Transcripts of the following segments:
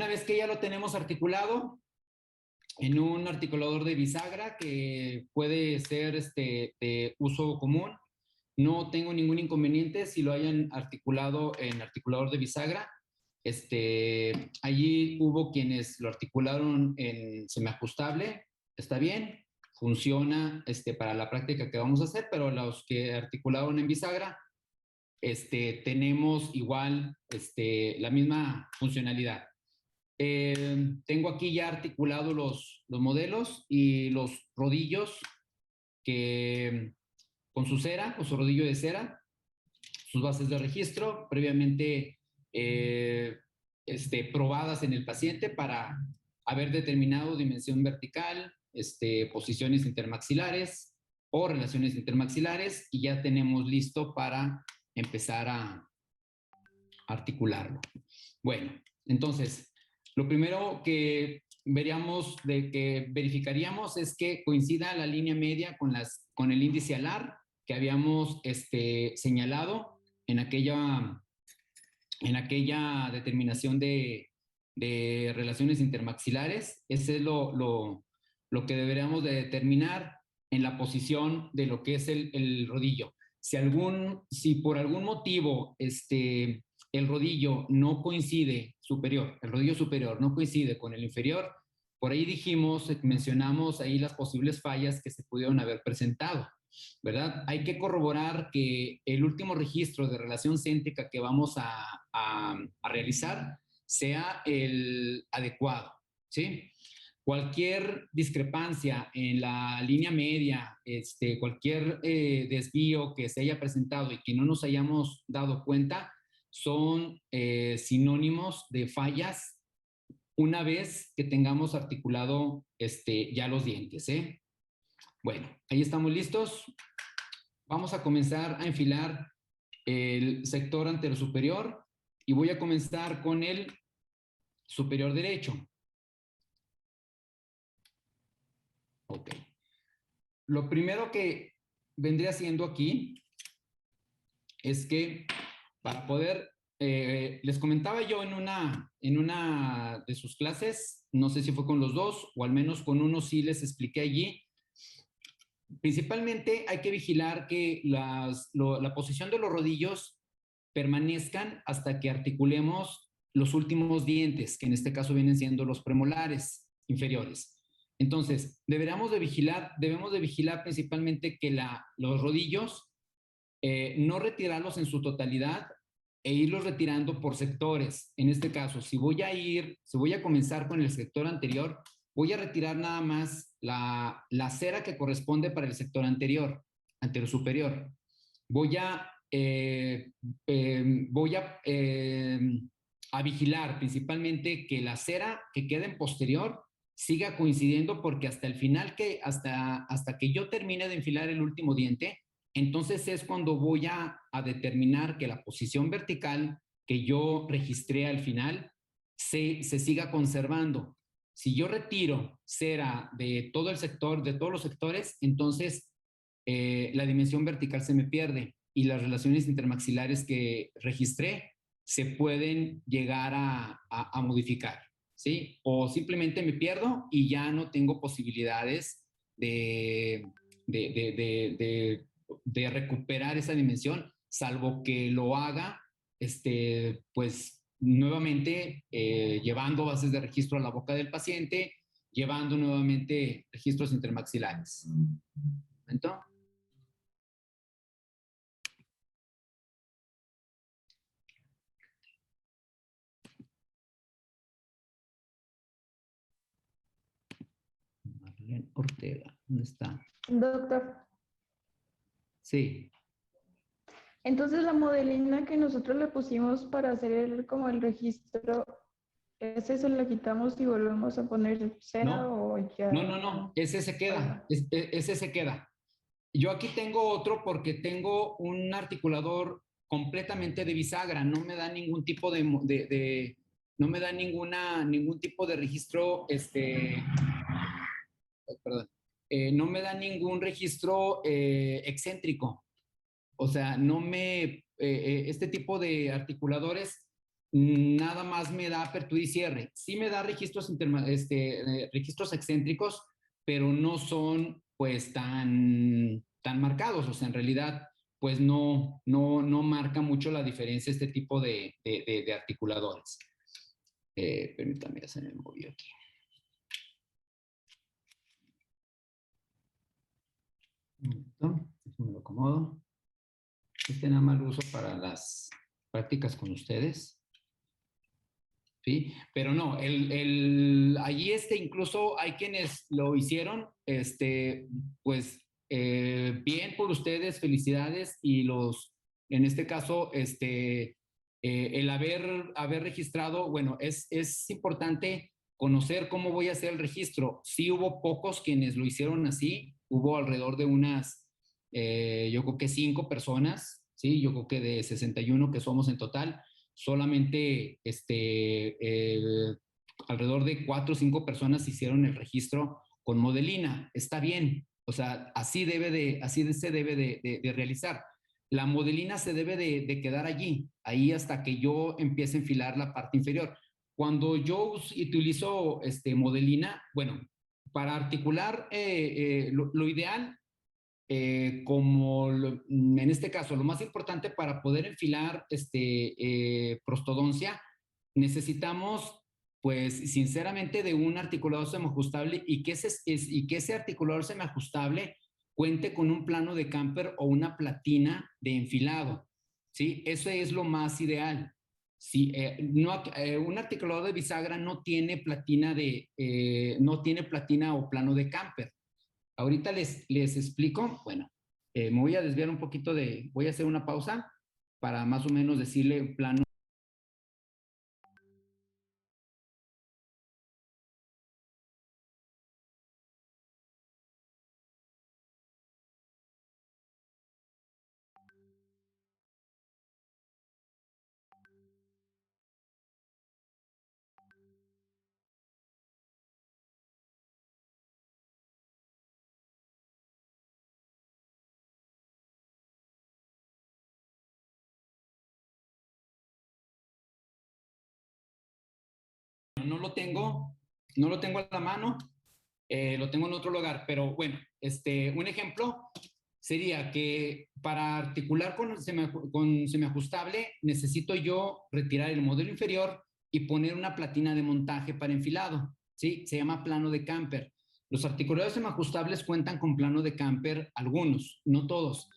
Una vez que ya lo tenemos articulado en un articulador de bisagra que puede ser de uso común, no tengo ningún inconveniente si lo hayan articulado en articulador de bisagra. Allí hubo quienes lo articularon en semiajustable, está bien, funciona para la práctica que vamos a hacer, pero los que articularon en bisagra, tenemos igual la misma funcionalidad. Tengo aquí ya articulados los modelos y los rodillos que con su cera, con su rodillo de cera, sus bases de registro previamente probadas en el paciente para haber determinado dimensión vertical, posiciones intermaxilares o relaciones intermaxilares, y ya tenemos listo para empezar a articularlo. Bueno, entonces, lo primero que verificaríamos es que coincida la línea media con el índice alar que habíamos señalado en aquella determinación de relaciones intermaxilares. Ese es lo que deberíamos de determinar en la posición de lo que es el rodillo. Si por algún motivo el rodillo no coincide el rodillo superior no coincide con el inferior, por ahí mencionamos ahí las posibles fallas que se pudieron haber presentado, ¿verdad? Hay que corroborar que el último registro de relación céntrica que vamos a realizar sea el adecuado, ¿sí? Cualquier discrepancia en la línea media, cualquier desvío que se haya presentado y que no nos hayamos dado cuenta, son sinónimos de fallas una vez que tengamos articulado ya los dientes, ¿eh? Bueno, ahí estamos listos. Vamos a comenzar a enfilar el sector anterosuperior y voy a comenzar con el superior derecho. Ok. Lo primero que vendría haciendo aquí es que para poder, les comentaba yo en una de sus clases, no sé si fue con los dos o al menos con uno sí les expliqué allí. Principalmente hay que vigilar que la posición de los rodillos permanezcan hasta que articulemos los últimos dientes, que en este caso vienen siendo los premolares inferiores. Entonces, debemos de vigilar principalmente que los rodillos no retirarlos en su totalidad e irlos retirando por sectores. En este caso, si voy a comenzar con el sector anterior, voy a retirar nada más la cera que corresponde para el sector anterosuperior. Voy a vigilar principalmente que la cera que queda en posterior siga coincidiendo, porque hasta el final, hasta que yo termine de enfilar el último diente, entonces es cuando voy a determinar que la posición vertical que yo registré al final se siga conservando. Si yo retiro cera de todo el sector, de todos los sectores, entonces la dimensión vertical se me pierde y las relaciones intermaxilares que registré se pueden llegar a modificar, ¿sí? O simplemente me pierdo y ya no tengo posibilidades de recuperar esa dimensión, salvo que lo haga, pues nuevamente llevando bases de registro a la boca del paciente, llevando nuevamente registros intermaxilares. ¿Entonces? Marlene Ortega, ¿dónde está? Doctor. Sí. Entonces la modelina que nosotros le pusimos para hacer como el registro, ¿ese se lo quitamos y volvemos a poner cera o ya? No, ese se queda, ese se queda. Yo aquí tengo otro porque tengo un articulador completamente de bisagra, no me da ningún tipo no me da ningún tipo de registro, perdón, no me da ningún registro excéntrico. O sea, este tipo de articuladores nada más me da apertura y cierre. Sí me da registros, registros excéntricos, pero no son pues tan marcados. O sea, en realidad pues no marca mucho la diferencia este tipo de articuladores. Permítame, ya se me movió aquí. Un momento, me lo acomodo. Nada más lo uso para las prácticas con ustedes. ¿Sí? Pero no, allí incluso hay quienes lo hicieron, pues bien por ustedes, felicidades, y en este caso, el haber registrado, bueno, es importante conocer cómo voy a hacer el registro. Sí hubo pocos quienes lo hicieron así, hubo alrededor de unas, yo creo que 5 personas, ¿sí? Yo creo que de 61 que somos en total, solamente alrededor de 4 o 5 personas hicieron el registro con Modelina. Está bien, o sea, así se debe de realizar. La Modelina se debe de quedar ahí hasta que yo empiece a enfilar la parte inferior. Cuando yo utilizo Modelina, bueno, para articular lo ideal, en este caso, lo más importante para poder enfilar prostodoncia, necesitamos, pues, sinceramente, de un articulador semiajustable y que ese articulador semiajustable cuente con un plano de camper o una platina de enfilado, ¿sí? Eso es lo más ideal. Sí, un articulador de bisagra no tiene no tiene platina o plano de camper. Ahorita les explico, bueno, me voy a desviar un poquito voy a hacer una pausa para más o menos decirle un plano. No lo tengo, no lo tengo a la mano, lo tengo en otro lugar, pero bueno, un ejemplo sería que para articular con semiajustable necesito yo retirar el modelo inferior y poner una platina de montaje para enfilado, ¿sí? Se llama plano de camper. Los articuladores semiajustables cuentan con plano de camper, algunos, no todos.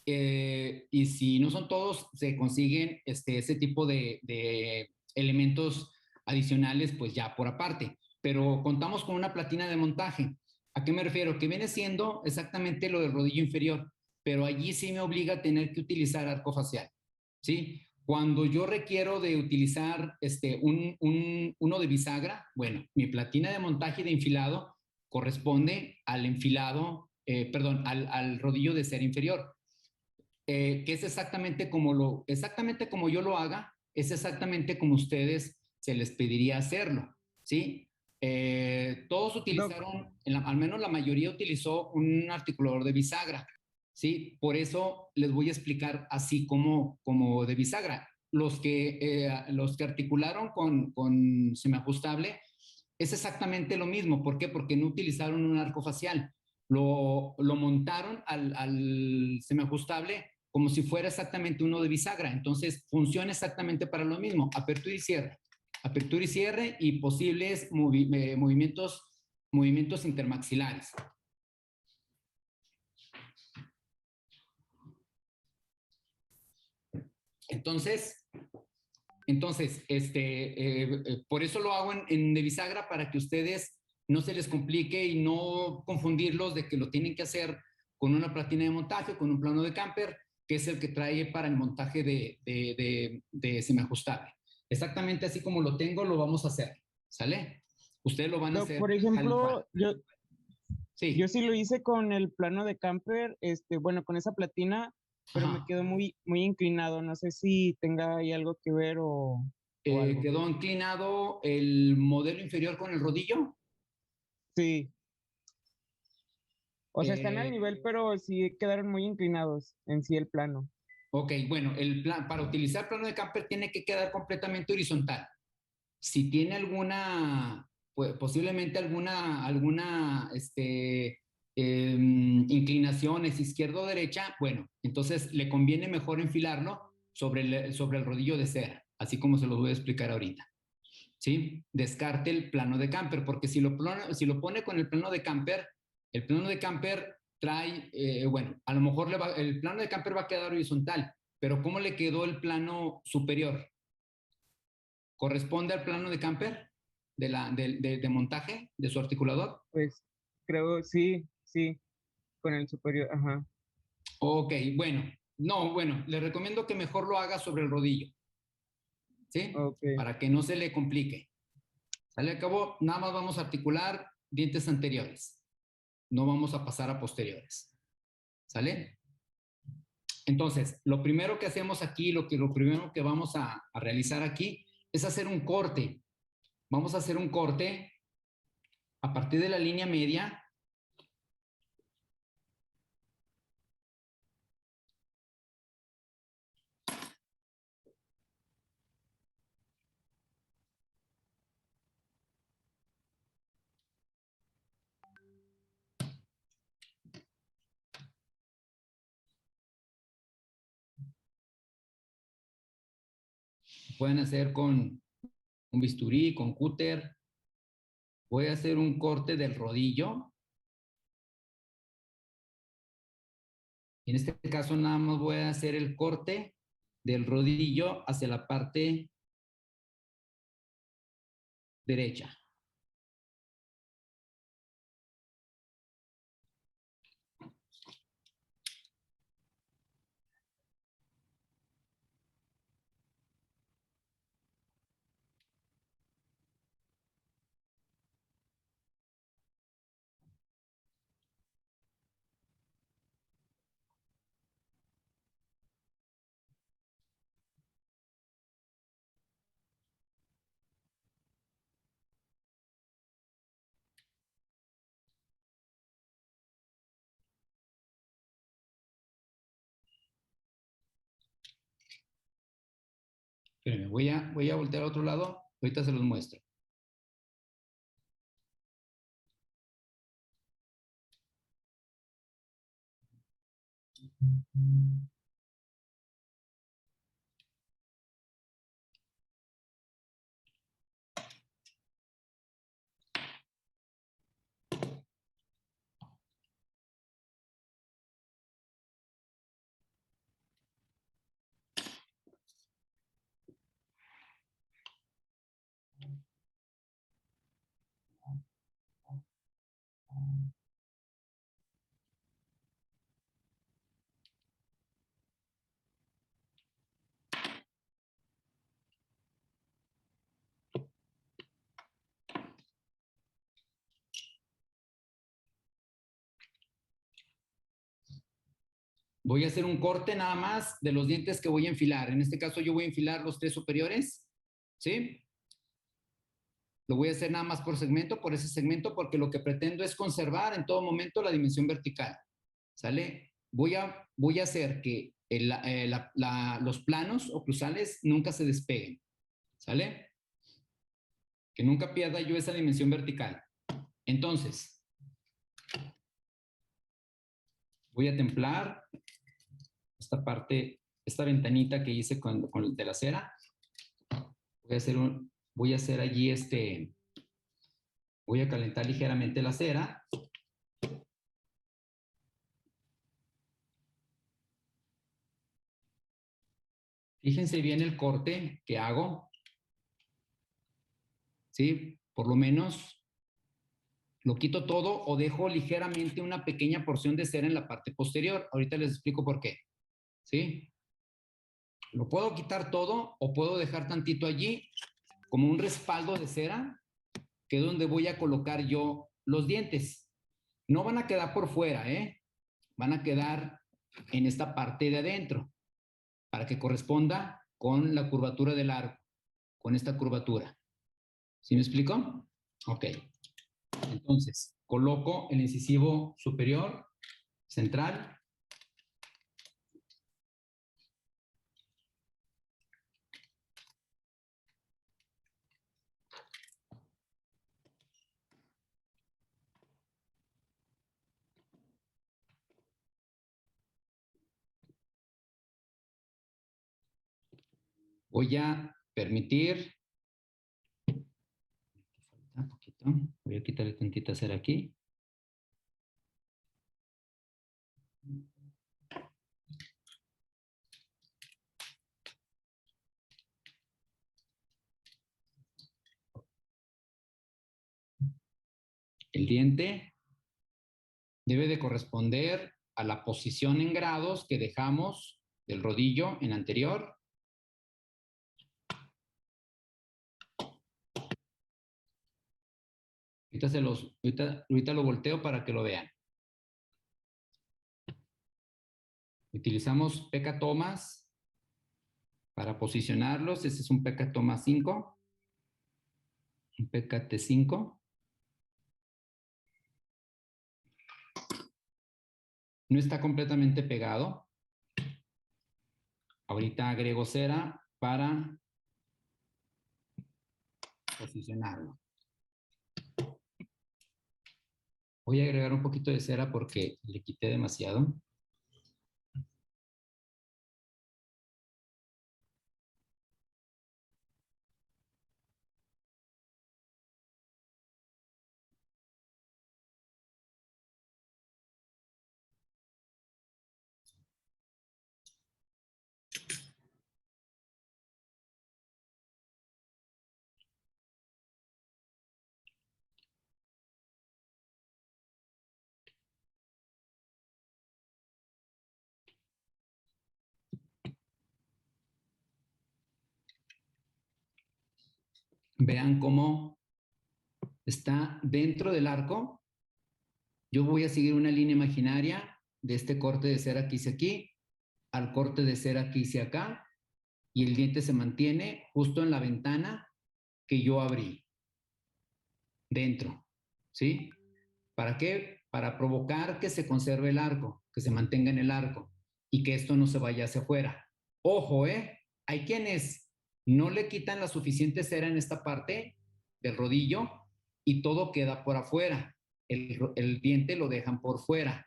Y si no son todos, se consiguen ese tipo de elementos adicionales, pues ya por aparte. Pero contamos con una platina de montaje. ¿A qué me refiero? Que viene siendo exactamente lo del rodillo inferior, pero allí sí me obliga a tener que utilizar arco facial, ¿sí? Cuando yo requiero de utilizar uno de bisagra, bueno, mi platina de montaje y de enfilado corresponde al enfilado, perdón, al rodillo de cera inferior, que es exactamente como yo lo haga, es exactamente como ustedes se les pediría hacerlo, ¿sí? Todos utilizaron, al menos la mayoría utilizó un articulador de bisagra, ¿sí? Por eso les voy a explicar así como de bisagra. Los que articularon con semiajustable es exactamente lo mismo. ¿Por qué? Porque no utilizaron un arco facial. Lo montaron al semiajustable como si fuera exactamente uno de bisagra. Entonces, funciona exactamente para lo mismo, apertura y cierre. Apertura y cierre y posibles movimientos intermaxilares. Entonces, por eso lo hago de bisagra, para que ustedes no se les complique y no confundirlos de que lo tienen que hacer con una platina de montaje, con un plano de camper, que es el que trae para el montaje de semiajustable. Exactamente así como lo tengo, lo vamos a hacer, ¿sale? Ustedes lo van a hacer. Por ejemplo, yo sí sí lo hice con el plano de camper, bueno, con esa platina, pero me quedó muy inclinado. No sé si tenga ahí algo que ver o algo. ¿Quedó inclinado el modelo inferior con el rodillo? Sí. O sea, están al nivel, pero sí quedaron muy inclinados en sí el plano. Ok, bueno, el plan, para utilizar plano de camper tiene que quedar completamente horizontal. Si tiene alguna, pues, posiblemente alguna inclinaciones izquierda o derecha, bueno, entonces le conviene mejor enfilarlo sobre el rodillo de cera, así como se lo voy a explicar ahorita. ¿Sí? Descarte el plano de camper, porque si lo pone con el plano de camper trae, bueno, a lo mejor el plano de camper va a quedar horizontal, pero ¿cómo le quedó el plano superior? ¿Corresponde al plano de camper de montaje de su articulador? Pues creo, sí, sí, con el superior, ajá. Ok, bueno, no, bueno, le recomiendo que mejor lo haga sobre el rodillo, ¿sí? Ok, Para que no se le complique. Sale a cabo, nada más vamos a articular dientes anteriores. No vamos a pasar a posteriores. ¿Sale? Entonces, lo primero que hacemos aquí, lo primero que vamos a realizar aquí es hacer un corte. Vamos a hacer un corte a partir de la línea media. Pueden hacer con un bisturí, con cúter. Voy a hacer un corte del rodillo. En este caso nada más voy a hacer el corte del rodillo hacia la parte derecha. Espérenme, voy a voltear a otro lado. Ahorita se los muestro. Voy a hacer un corte nada más de los dientes que voy a enfilar. En este caso yo voy a enfilar los 3 superiores, ¿sí? Lo voy a hacer nada más por ese segmento, porque lo que pretendo es conservar en todo momento la dimensión vertical, ¿sale? Voy a hacer que los planos oclusales nunca se despeguen, ¿sale? Que nunca pierda yo esa dimensión vertical. Entonces, voy a templar esta parte, esta ventanita que hice con de la cera. Voy a hacer allí voy a calentar ligeramente la cera. Fíjense bien el corte que hago, ¿sí? Por lo menos lo quito todo o dejo ligeramente una pequeña porción de cera en la parte posterior. Ahorita les explico por qué, ¿sí? Lo puedo quitar todo o puedo dejar tantito allí como un respaldo de cera, que es donde voy a colocar yo los dientes. No van a quedar por fuera, ¿eh? Van a quedar en esta parte de adentro, para que corresponda con la curvatura del arco, con esta curvatura. ¿Sí me explico? Ok. Entonces, coloco el incisivo superior, central. Voy a permitir, un poquito, voy a quitarle tantita cera aquí. El diente debe de corresponder a la posición en grados que dejamos del rodillo en anterior. Ahorita lo volteo para que lo vean. Utilizamos pecatomas para posicionarlos. Este es un pecatoma 5, un pecate 5. No está completamente pegado. Ahorita agrego cera para posicionarlo. Voy a agregar un poquito de cera porque le quité demasiado. Vean cómo está dentro del arco. Yo voy a seguir una línea imaginaria de este corte de cera que hice aquí al corte de cera que hice acá, y el diente se mantiene justo en la ventana que yo abrí dentro, ¿sí? ¿Para qué? Para provocar que se conserve el arco, que se mantenga en el arco y que esto no se vaya hacia afuera. Ojo, hay quienes no le quitan la suficiente cera en esta parte del rodillo y todo queda por afuera. El diente lo dejan por fuera.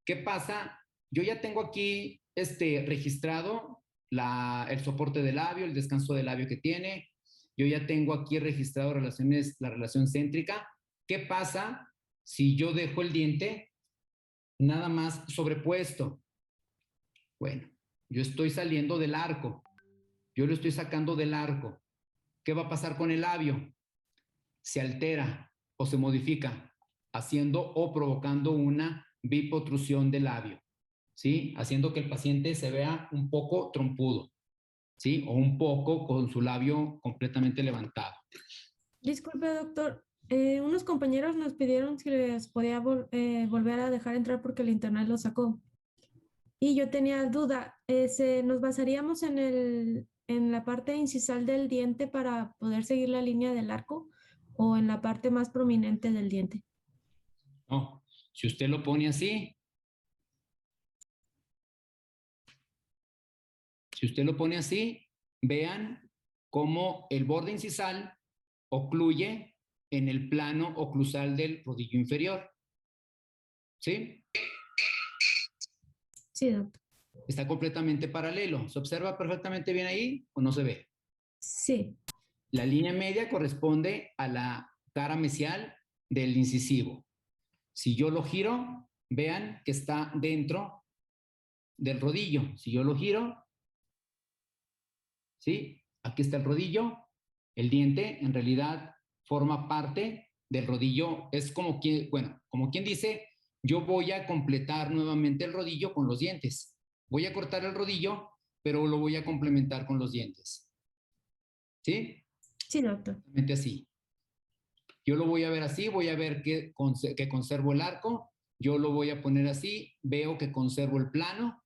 ¿Qué pasa? Yo ya tengo aquí registrado el soporte del labio, el descanso del labio que tiene. Yo ya tengo aquí registrado la relación céntrica. ¿Qué pasa si yo dejo el diente nada más sobrepuesto? Bueno, yo estoy saliendo del arco. Yo lo estoy sacando del arco. ¿Qué va a pasar con el labio? Se altera o se modifica, haciendo o provocando una bipotrusión del labio, ¿sí? Haciendo que el paciente se vea un poco trompudo, ¿sí? O un poco con su labio completamente levantado. Disculpe, doctor. Unos compañeros nos pidieron si les podía volver a dejar entrar porque el internet lo sacó. Y yo tenía duda, ¿nos basaríamos en la parte incisal del diente para poder seguir la línea del arco o en la parte más prominente del diente? No, si usted lo pone así, vean cómo el borde incisal ocluye en el plano oclusal del rodillo inferior. ¿Sí? Sí, doctor. Está completamente paralelo. ¿Se observa perfectamente bien ahí o no se ve? Sí. La línea media corresponde a la cara mesial del incisivo. Si yo lo giro, vean que está dentro del rodillo. Si yo lo giro, ¿sí? Aquí está el rodillo. El diente en realidad forma parte del rodillo. Es como quien, bueno, como quien dice, yo voy a completar nuevamente el rodillo con los dientes. Voy a cortar el rodillo, pero lo voy a complementar con los dientes. ¿Sí? Sí, doctor. Exactamente así. Yo lo voy a ver así, voy a ver que conservo el arco, yo lo voy a poner así, veo que conservo el plano,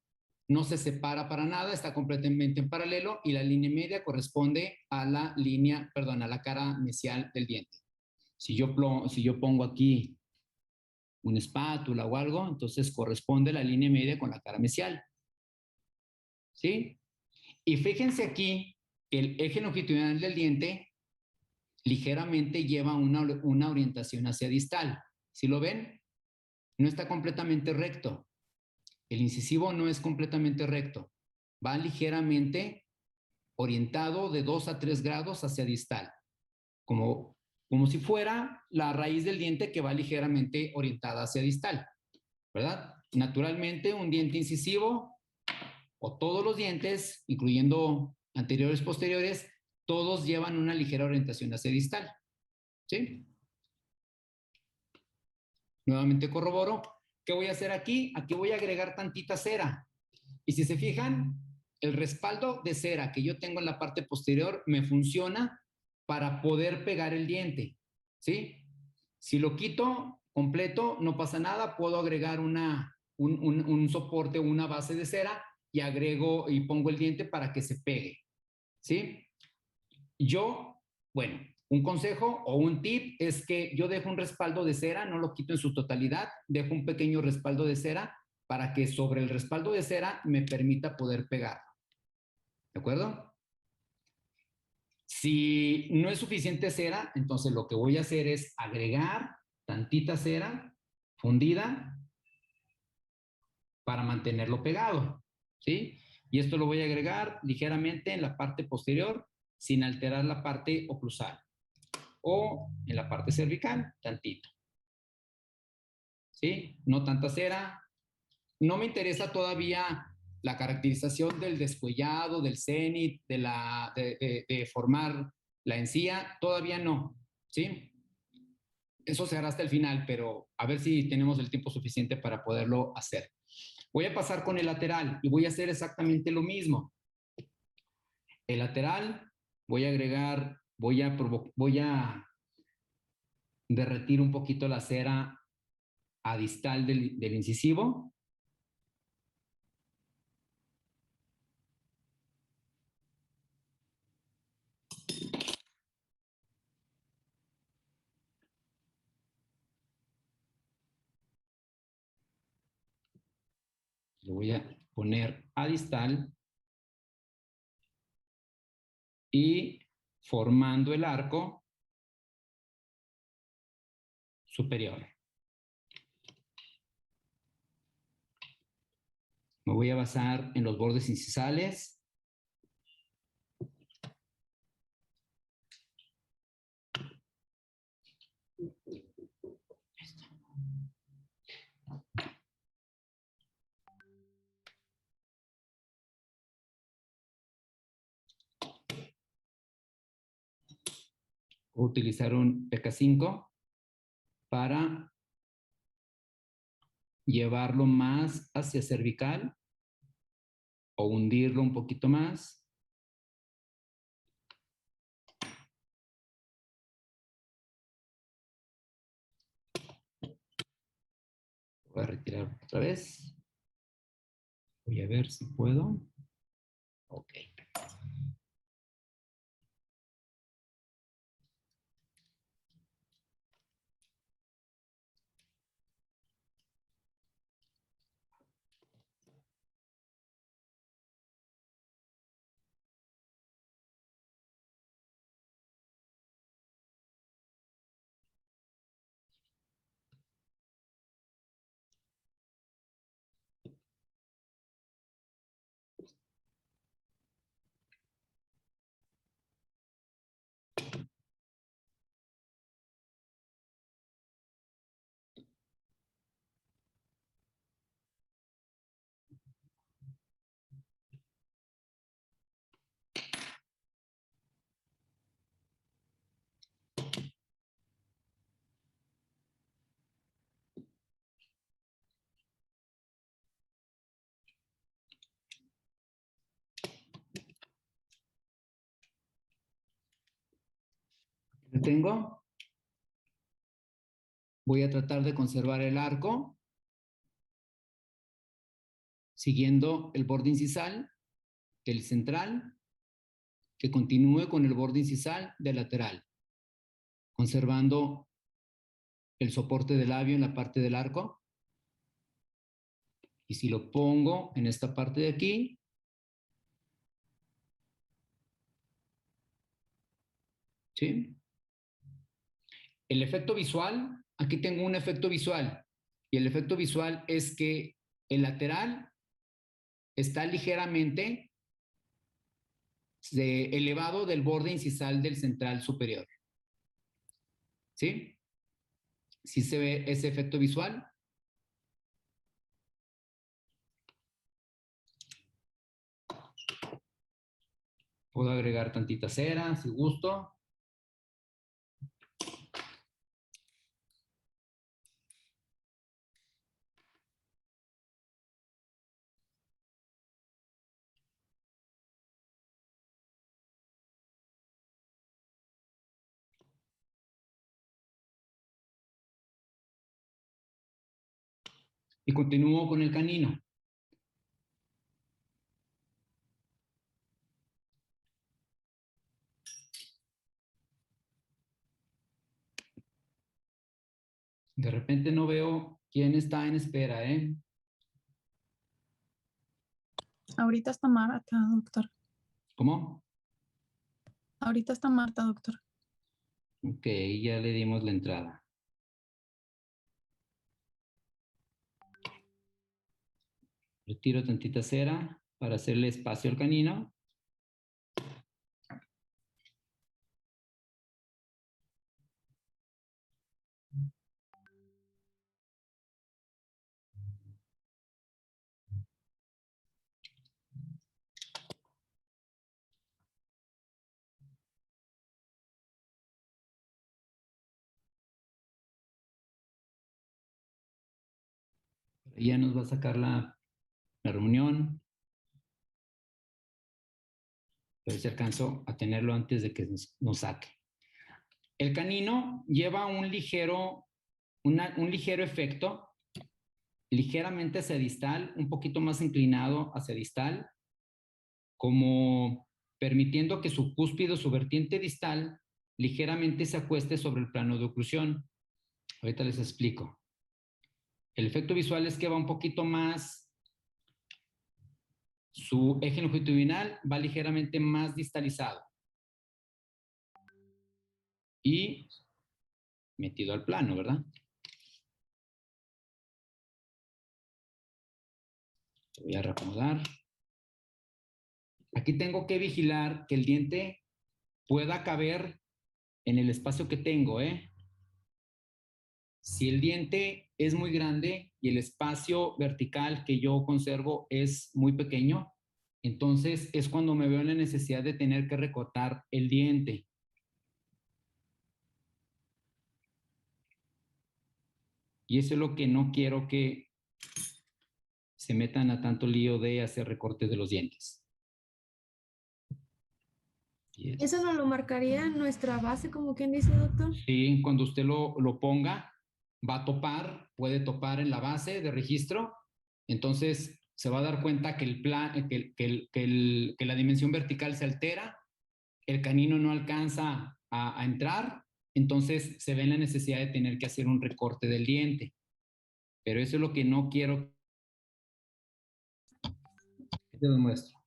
no se separa para nada, está completamente en paralelo y la línea media corresponde a la línea, perdón, a la cara mesial del diente. Si yo pongo aquí una espátula o algo, entonces corresponde la línea media con la cara mesial. ¿Sí? Y fíjense aquí que el eje longitudinal del diente ligeramente lleva una orientación hacia distal. ¿Sí lo ven? No está completamente recto. El incisivo no es completamente recto. Va ligeramente orientado de 2 a 3 grados hacia distal, como si fuera la raíz del diente que va ligeramente orientada hacia distal, ¿verdad? Naturalmente, un diente incisivo o todos los dientes, incluyendo anteriores, posteriores, todos llevan una ligera orientación hacia distal, ¿sí? Nuevamente corroboro. ¿Qué voy a hacer aquí? Aquí voy a agregar tantita cera. Y si se fijan, el respaldo de cera que yo tengo en la parte posterior me funciona para poder pegar el diente, ¿sí? Si lo quito completo, no pasa nada. Puedo agregar un soporte o una base de cera y agrego y pongo el diente para que se pegue, ¿sí? Bueno, un consejo o un tip es que yo dejo un respaldo de cera, no lo quito en su totalidad, dejo un pequeño respaldo de cera para que sobre el respaldo de cera me permita poder pegarlo. ¿De acuerdo? Si no es suficiente cera, entonces lo que voy a hacer es agregar tantita cera fundida para mantenerlo pegado, ¿sí? Y esto lo voy a agregar ligeramente en la parte posterior sin alterar la parte oclusal o en la parte cervical, tantito, ¿sí? No tanta cera. No me interesa todavía la caracterización del descuellado, del cenit, de formar la encía, todavía no, ¿sí? Eso se hará hasta el final, pero a ver si tenemos el tiempo suficiente para poderlo hacer. Voy a pasar con el lateral y voy a hacer exactamente lo mismo. El lateral, voy a agregar, voy a derretir un poquito la cera a distal del incisivo. Lo voy a poner a distal y formando el arco superior. Me voy a basar en los bordes incisales. Voy a utilizar un PK5 para llevarlo más hacia cervical o hundirlo un poquito más. Voy a retirar otra vez. Voy a ver si puedo. Ok. ¿Lo tengo? Voy a tratar de conservar el arco siguiendo el borde incisal del central que continúe con el borde incisal del lateral, conservando el soporte del labio en la parte del arco. Y si lo pongo en esta parte de aquí, ¿sí? El efecto visual, aquí tengo un efecto visual, y el efecto visual es que el lateral está ligeramente elevado del borde incisal del central superior. ¿Sí? ¿Sí se ve ese efecto visual? Puedo agregar tantita cera, si gusto. Y continúo con el canino. De repente no veo quién está en espera, ¿eh? Ahorita está Marta, doctor. ¿Cómo? Ahorita está Marta, doctor. Ok, ya le dimos la entrada. Retiro tantita cera para hacerle espacio al canino. Ya nos va a sacar la reunión. A ver si alcanzo a tenerlo antes de que nos saque. El canino lleva un ligero efecto, ligeramente hacia distal, un poquito más inclinado hacia distal, como permitiendo que su cúspide o su vertiente distal ligeramente se acueste sobre el plano de oclusión. Ahorita les explico. El efecto visual es que va un poquito más, su eje longitudinal va ligeramente más distalizado y metido al plano, ¿verdad? Voy a reacomodar. Aquí tengo que vigilar que el diente pueda caber en el espacio que tengo, ¿eh? Si el diente es muy grande y el espacio vertical que yo conservo es muy pequeño, entonces es cuando me veo en la necesidad de tener que recortar el diente. Y eso es lo que no quiero que se metan a tanto lío de hacer recortes de los dientes. ¿Eso nos lo marcaría en nuestra base, como quien dice, doctor? Sí, cuando usted lo ponga, va a topar, puede topar en la base de registro, entonces se va a dar cuenta que, que la dimensión vertical se altera, el canino no alcanza a entrar, entonces se ve la necesidad de tener que hacer un recorte del diente. Pero eso es lo que no quiero. Te lo muestro.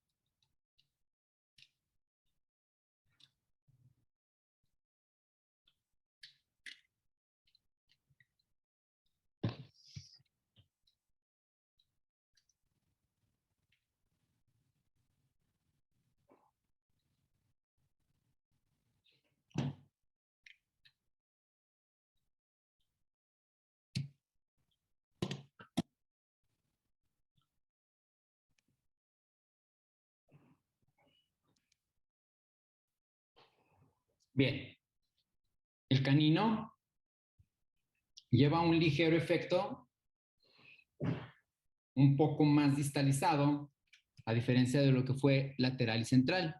Bien, el canino lleva un ligero efecto un poco más distalizado, a diferencia de lo que fue lateral y central.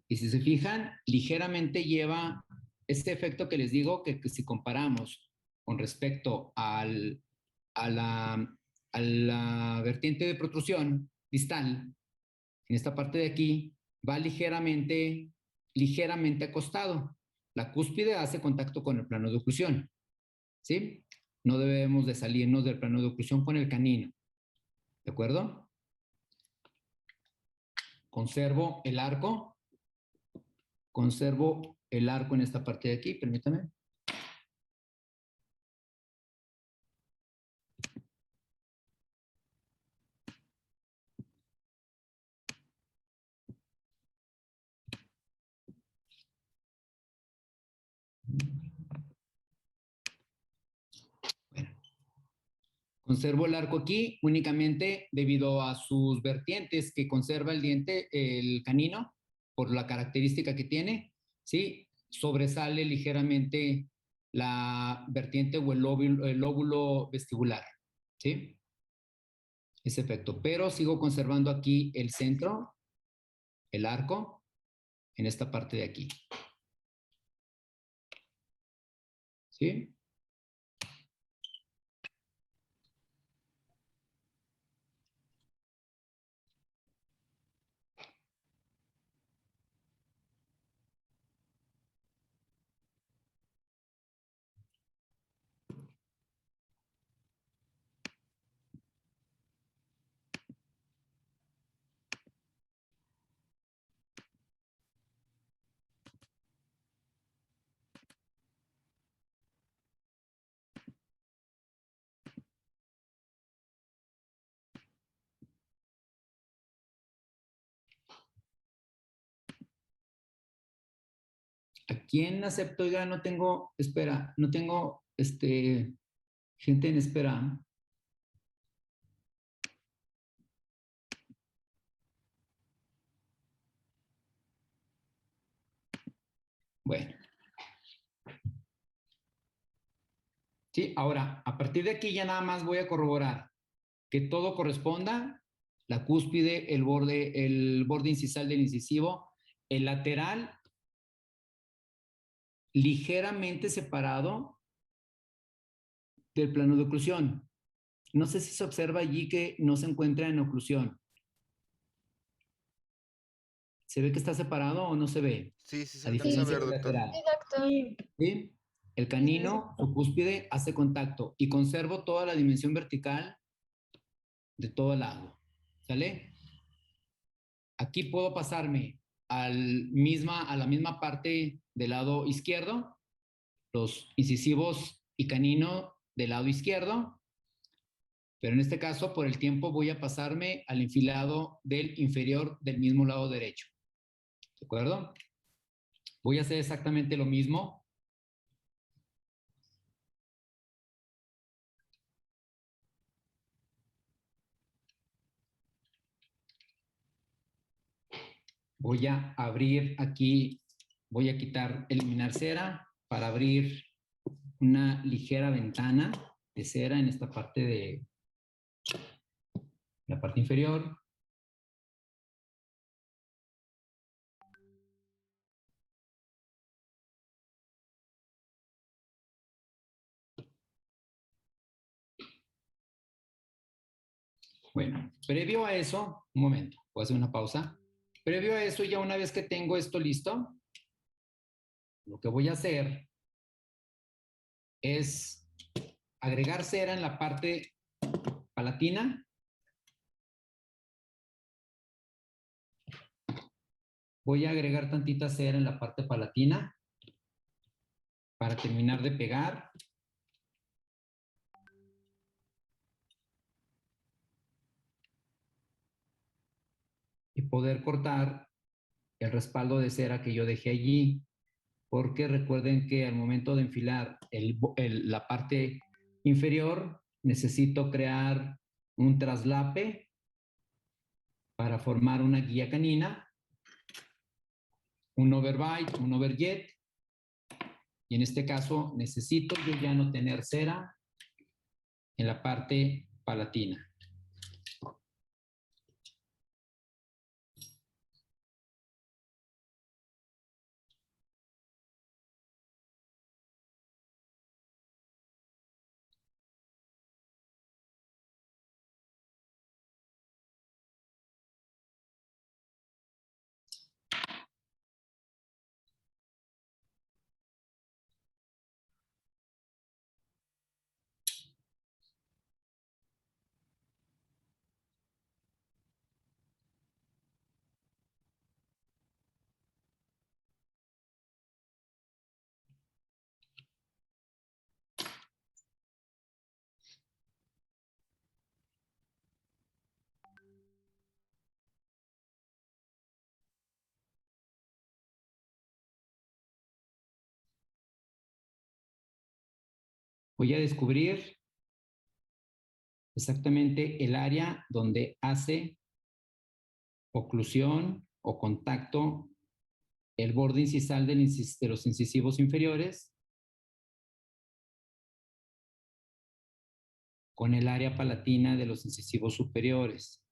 Y si se fijan, ligeramente lleva este efecto que les digo, que si comparamos con respecto a la vertiente de protrusión distal, en esta parte de aquí, va ligeramente acostado. La cúspide hace contacto con el plano de oclusión, ¿sí? No debemos de salirnos del plano de oclusión con el canino, ¿de acuerdo? Conservo el arco en esta parte de aquí, permítame. Conservo el arco aquí únicamente debido a sus vertientes que conserva el diente, el canino, por la característica que tiene, ¿sí? Sobresale ligeramente la vertiente o el lóbulo vestibular, ¿sí? Ese efecto. Pero sigo conservando aquí el centro, el arco, en esta parte de aquí, ¿sí? ¿A quién acepto? Ya no tengo, espera, no tengo, gente en espera. Bueno, sí, ahora, a partir de aquí ya nada más voy a corroborar que todo corresponda, la cúspide, el borde incisal del incisivo, el lateral ligeramente separado del plano de oclusión. No sé si se observa allí que no se encuentra en oclusión. ¿Se ve que está separado o no se ve? Sí, sí se A alcanza a diferencia ver, del doctor. lateral. Exacto. ¿Sí? El canino, su cúspide, hace contacto y conservo toda la dimensión vertical de todo lado. ¿Sale? Aquí puedo pasarme a la misma parte del lado izquierdo, los incisivos y canino del lado izquierdo, pero en este caso, por el tiempo, voy a pasarme al enfilado del inferior del mismo lado derecho. ¿De acuerdo? Voy a hacer exactamente lo mismo. Voy a abrir aquí, voy a eliminar cera para abrir una ligera ventana de cera en esta parte de la parte inferior. Bueno, previo a eso, un momento, voy a hacer una pausa. Previo a eso, ya una vez que tengo esto listo, lo que voy a hacer es agregar cera en la parte palatina. Voy a agregar tantita cera en la parte palatina para terminar de pegar. Y poder cortar el respaldo de cera que yo dejé allí, porque recuerden que al momento de enfilar la parte inferior, necesito crear un traslape para formar una guía canina, un overbite, un overjet, y en este caso necesito yo ya no tener cera en la parte palatina. Voy a descubrir exactamente el área donde hace oclusión o contacto el borde incisal de los incisivos inferiores con el área palatina de los incisivos superiores.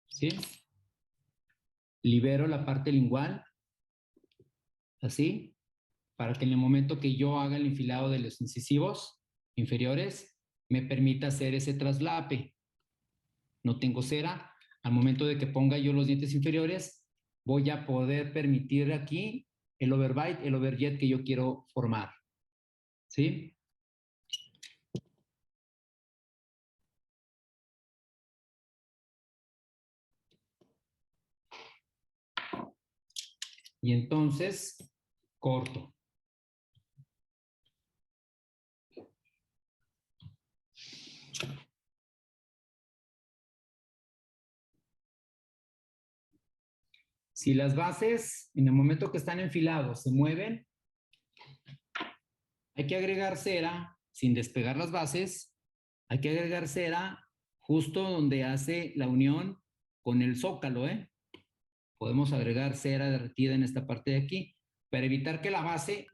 ¿Sí? Libero la parte lingual, así, para que en el momento que yo haga el enfilado de los incisivos inferiores, me permita hacer ese traslape. No tengo cera. Al momento de que ponga yo los dientes inferiores, voy a poder permitir aquí el overbite, el overjet que yo quiero formar. ¿Sí? Y entonces, corto. Si las bases, en el momento que están enfilados, se mueven, hay que agregar cera sin despegar las bases. Hay que agregar cera justo donde hace la unión con el zócalo, ¿eh? Podemos agregar cera derretida en esta parte de aquí para evitar que la base,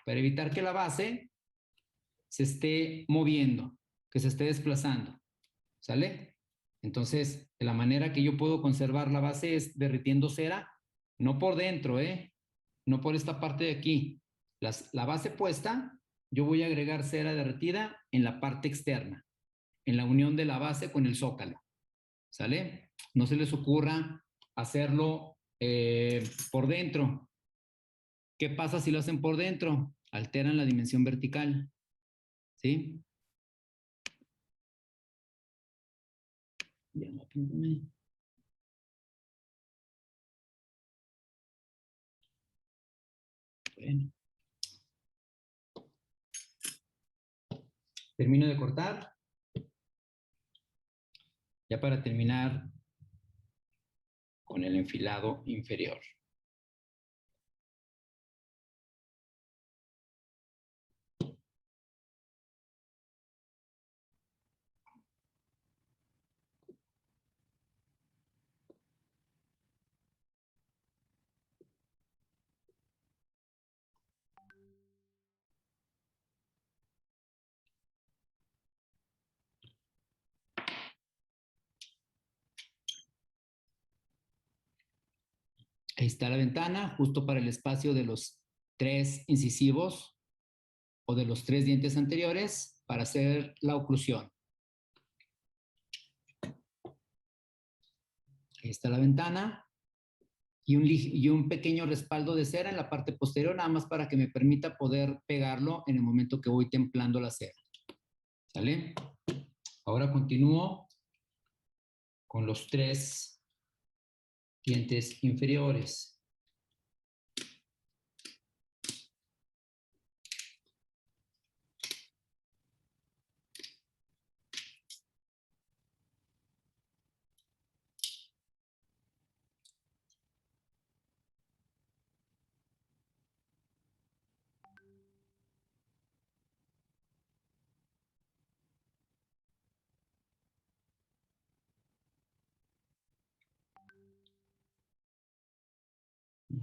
para evitar que la base se esté moviendo, que se esté desplazando, ¿sale? Entonces, de la manera que yo puedo conservar la base es derritiendo cera, no por dentro, no por esta parte de aquí. La base puesta, yo voy a agregar cera derretida en la parte externa, en la unión de la base con el zócalo, ¿sale? No se les ocurra hacerlo por dentro. ¿Qué pasa si lo hacen por dentro? Alteran la dimensión vertical, ¿sí? Ya, apúntame. Bueno. Termino de cortar. Ya para terminar con el enfilado inferior. Ahí está la ventana, justo para el espacio de los 3 incisivos o de los 3 dientes anteriores para hacer la oclusión. Ahí está la ventana y un pequeño respaldo de cera en la parte posterior, nada más para que me permita poder pegarlo en el momento que voy templando la cera. ¿Sale? Ahora continúo con los 3 dientes inferiores.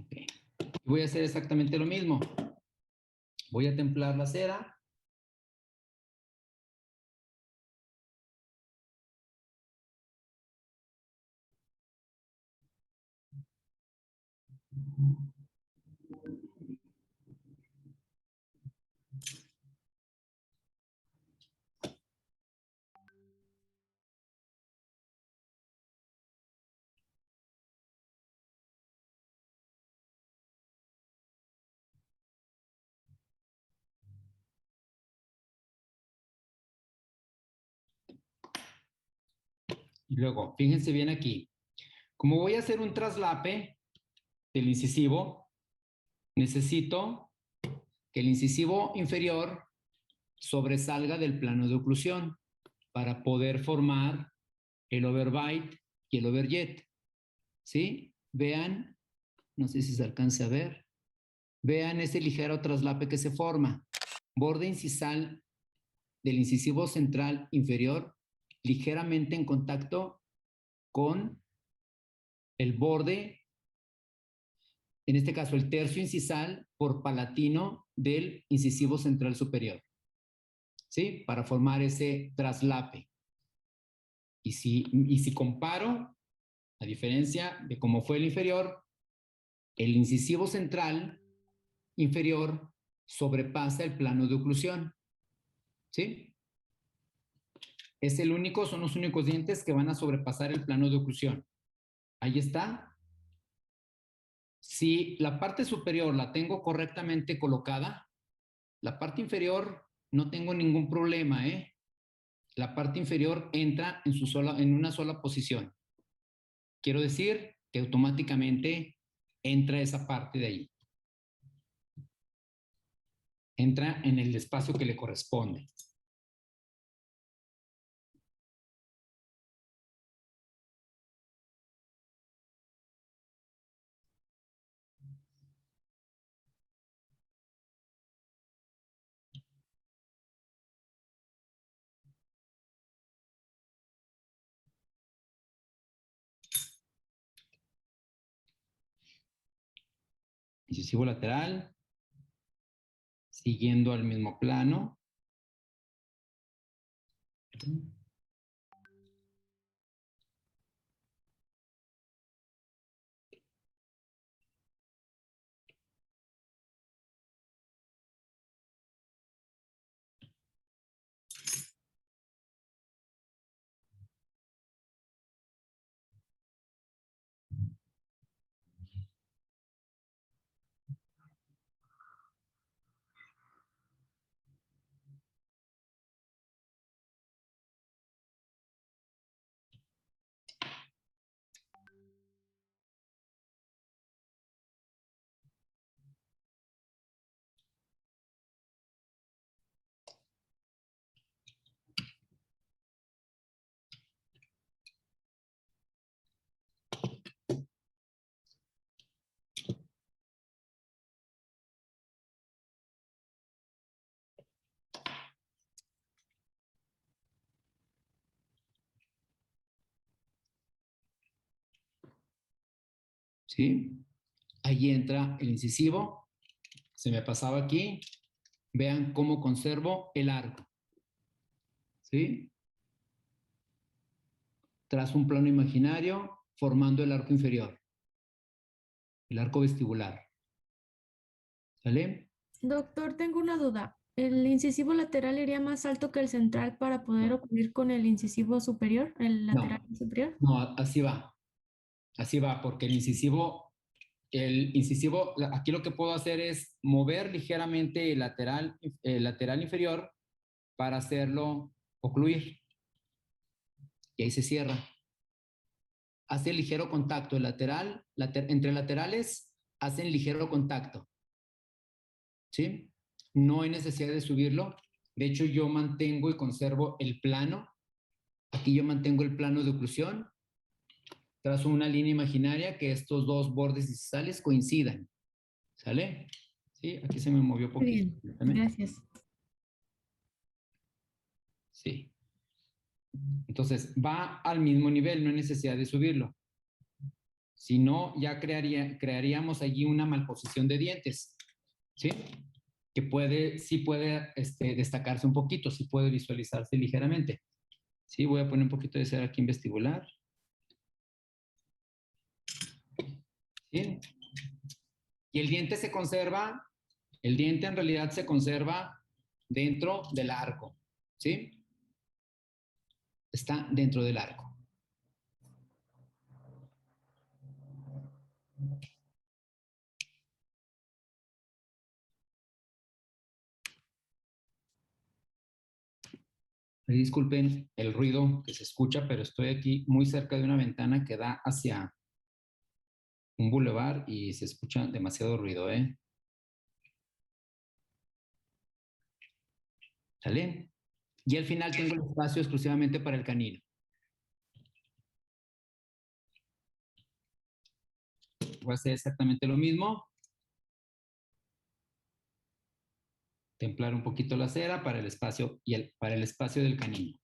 Okay. Voy a hacer exactamente lo mismo. Voy a templar la cera. Y luego, fíjense bien aquí. Como voy a hacer un traslape del incisivo, necesito que el incisivo inferior sobresalga del plano de oclusión para poder formar el overbite y el overjet. ¿Sí? Vean, no sé si se alcance a ver. Vean ese ligero traslape que se forma. Borde incisal del incisivo central inferior ligeramente en contacto con el borde, en este caso el tercio incisal por palatino del incisivo central superior, ¿sí? Para formar ese traslape. Y si comparo, a diferencia de cómo fue el inferior, el incisivo central inferior sobrepasa el plano de oclusión, ¿sí? Son los únicos dientes que van a sobrepasar el plano de oclusión. Ahí está. Si la parte superior la tengo correctamente colocada, la parte inferior no tengo ningún problema, ¿eh? La parte inferior entra en una sola posición. Quiero decir que automáticamente entra esa parte de ahí. Entra en el espacio que le corresponde. Incisivo lateral, siguiendo al mismo plano. ¿Sí? Ahí entra el incisivo. Se me pasaba aquí. Vean cómo conservo el arco. ¿Sí? Tras un plano imaginario, formando el arco inferior. El arco vestibular. ¿Sale? Doctor, tengo una duda. ¿El incisivo lateral iría más alto que el central para poder ocluir con el incisivo superior, el lateral No, superior? no, así va. Así va, porque el incisivo, aquí lo que puedo hacer es mover ligeramente el lateral inferior para hacerlo ocluir. Y ahí se cierra. Hace ligero contacto. Entre laterales hacen ligero contacto. ¿Sí? No hay necesidad de subirlo. De hecho, yo mantengo y conservo el plano. Aquí yo mantengo el plano de oclusión. Trazo una línea imaginaria que estos dos bordes incisales coincidan. ¿Sale? Sí, aquí se me movió Muy poquito. bien, gracias. Sí. Entonces, va al mismo nivel, no hay necesidad de subirlo. Si no, ya crearíamos allí una malposición de dientes. ¿Sí? Que sí puede destacarse un poquito, sí puede visualizarse ligeramente. Sí, voy a poner un poquito de cera aquí en vestibular. ¿Sí? Y el diente en realidad se conserva dentro del arco. ¿Sí? Está dentro del arco. Disculpen el ruido que se escucha, pero estoy aquí muy cerca de una ventana que da hacia un bulevar y se escucha demasiado ruido, ¿eh? ¿Sale? Y al final tengo el espacio exclusivamente para el canino. Voy a hacer exactamente lo mismo. templar un poquito la cera para el espacio para el espacio del canino.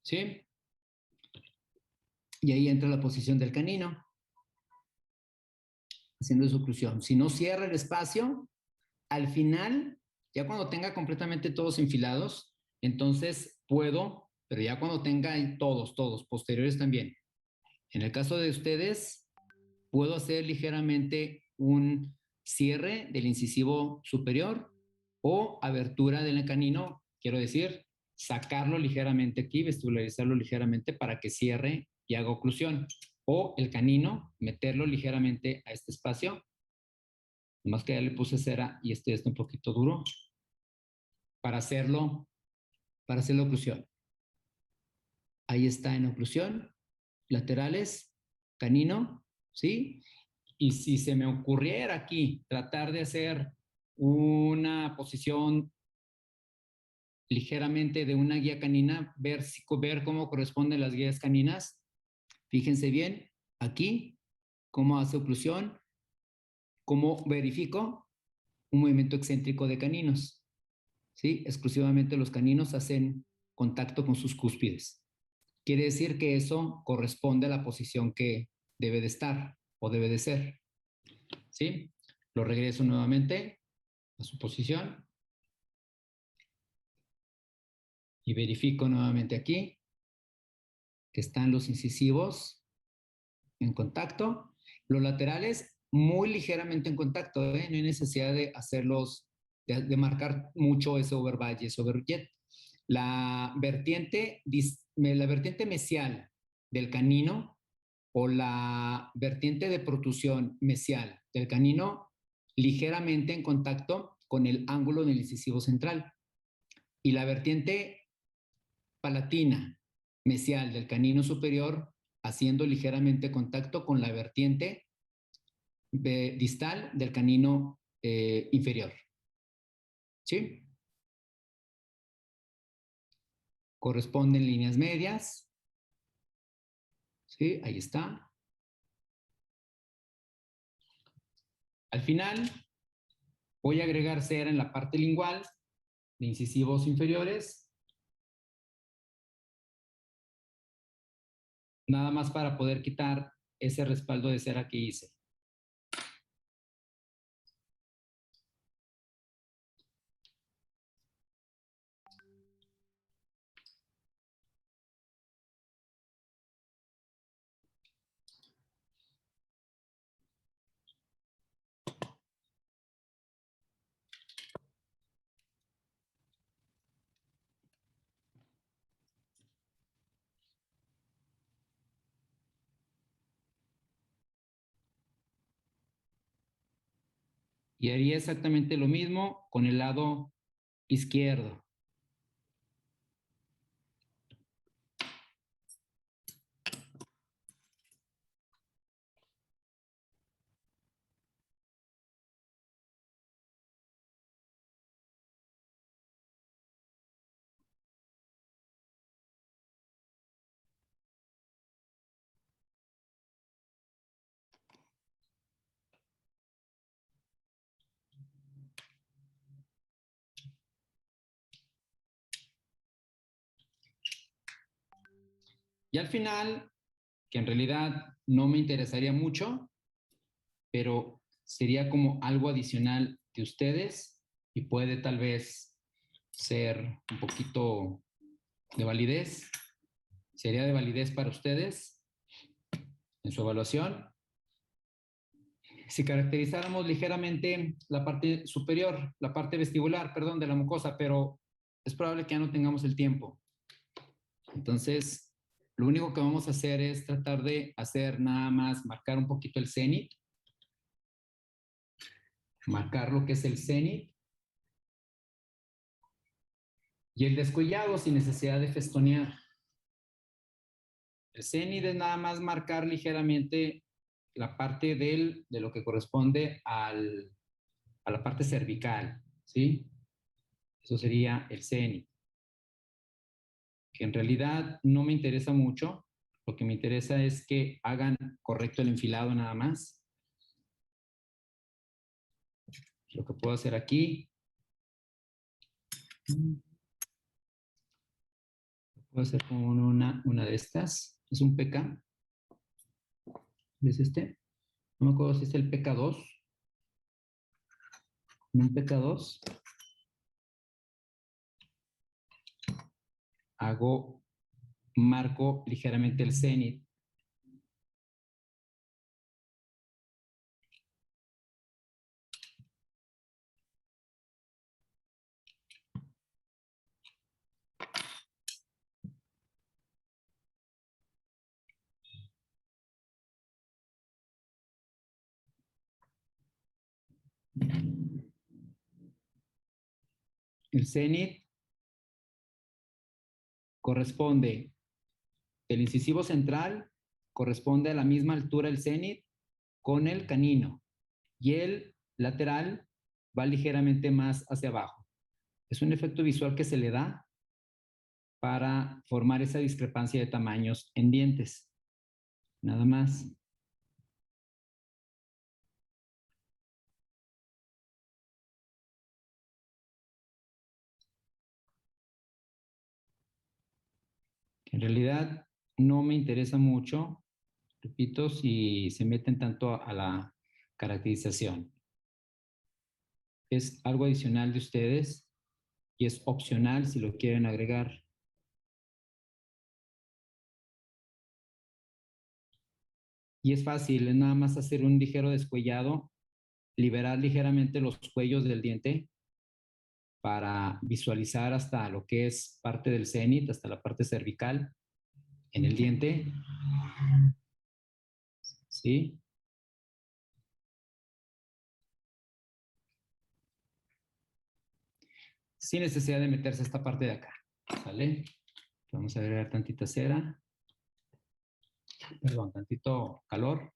¿Sí? Y ahí entra la posición del canino, haciendo su oclusión. Si no cierra el espacio, al final, ya cuando tenga completamente todos enfilados, entonces puedo, pero ya cuando tenga todos, posteriores también. En el caso de ustedes, puedo hacer ligeramente un cierre del incisivo superior o abertura del canino, quiero decir, sacarlo ligeramente aquí, vestibularizarlo ligeramente para que cierre y haga oclusión. O el canino, meterlo ligeramente a este espacio. Nomás que ya le puse cera y este está un poquito duro para hacerlo oclusión. Ahí está en oclusión, laterales, canino, ¿sí? Y si se me ocurriera aquí tratar de hacer una posición ligeramente de una guía canina, ver cómo corresponden las guías caninas, fíjense bien, aquí, cómo hace oclusión, cómo verifico un movimiento excéntrico de caninos, ¿sí? Exclusivamente los caninos hacen contacto con sus cúspides. Quiere decir que eso corresponde a la posición que debe de estar o debe de ser, ¿sí? Lo regreso nuevamente a su posición y verifico nuevamente aquí que están los incisivos en contacto. Los laterales muy ligeramente en contacto, ¿eh? No hay necesidad de hacerlos, de marcar mucho ese overbite y ese overjet. La vertiente mesial del canino o la vertiente de protrusión mesial del canino ligeramente en contacto con el ángulo del incisivo central. Y la vertiente palatina mesial del canino superior haciendo ligeramente contacto con la vertiente distal del canino inferior. ¿Sí? Corresponden líneas medias. ¿Sí? Ahí está. Al final, Voy a agregar cera en la parte lingual de incisivos inferiores. Nada más para poder quitar ese respaldo de cera que hice. Y haría exactamente lo mismo con el lado izquierdo. Y al final, que en realidad no me interesaría mucho, pero sería como algo adicional de ustedes y puede tal vez ser un poquito de validez. Sería de validez para ustedes en su evaluación. Si caracterizáramos ligeramente la parte superior, la parte vestibular, perdón, de la mucosa, pero es probable que ya no tengamos el tiempo. Entonces, lo único que vamos a hacer es tratar de hacer nada más, marcar un poquito el cenit, marcar lo que es el cenit y el descuellado sin necesidad de festonear. El cenit es nada más marcar ligeramente la parte de lo que corresponde a la parte cervical, ¿sí? Eso sería el cenit, que en realidad no me interesa mucho. Lo que me interesa es que hagan correcto el enfilado nada más. Lo que puedo hacer aquí. Puedo hacer como una de estas. Es un PK. ¿Ves este? No me acuerdo si es el PK2. Un PK2. Marco ligeramente el cenit. El cenit corresponde, el incisivo central corresponde a la misma altura el cenit con el canino y el lateral va ligeramente más hacia abajo. Es un efecto visual que se le da para formar esa discrepancia de tamaños en dientes. Nada más. En realidad no me interesa mucho, repito, si se meten tanto a la caracterización. Es algo adicional de ustedes y es opcional si lo quieren agregar. Y es fácil, es nada más hacer un ligero descuellado, liberar ligeramente los cuellos del diente para visualizar hasta lo que es parte del cenit, hasta la parte cervical en el diente. ¿Sí? Sin necesidad de meterse a esta parte de acá. ¿Sale? Vamos a agregar tantita cera. Perdón, tantito calor.